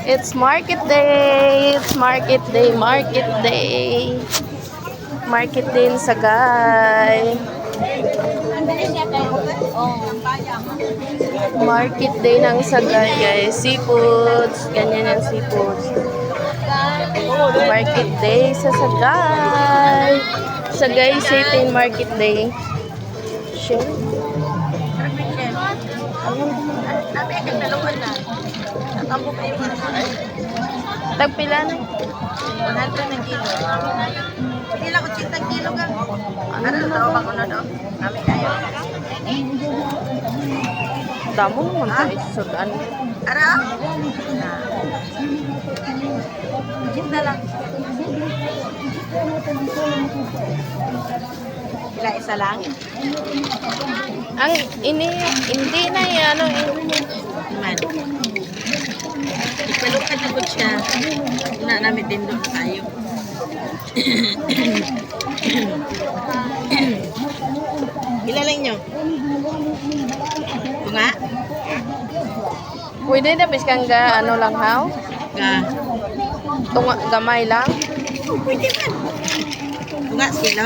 It's market day. It's market day. Market day. Market day in Sagay. Market day ng Sagay, guys. Seafoods. Ganyan yung seafoods. Market day sa Sagay. Sagay City Market Day. Sure. Tagpila na. 100 ng kilo. Hindi lang ko 80 kilo ka. Ano daw ba ko na daw? Kami kayo. Damo naman tayo sudan. Ara? Cinta lang. Ila isa lang. Ang hindi na yan. Man. Ipalukad na po siya. Una namin din doon tayo. Ilalang nyo? Ito nga? Pwede na biskang ga ano lang haw? Nga. Tunga gamay lang. Pwede man. Ito nga sila.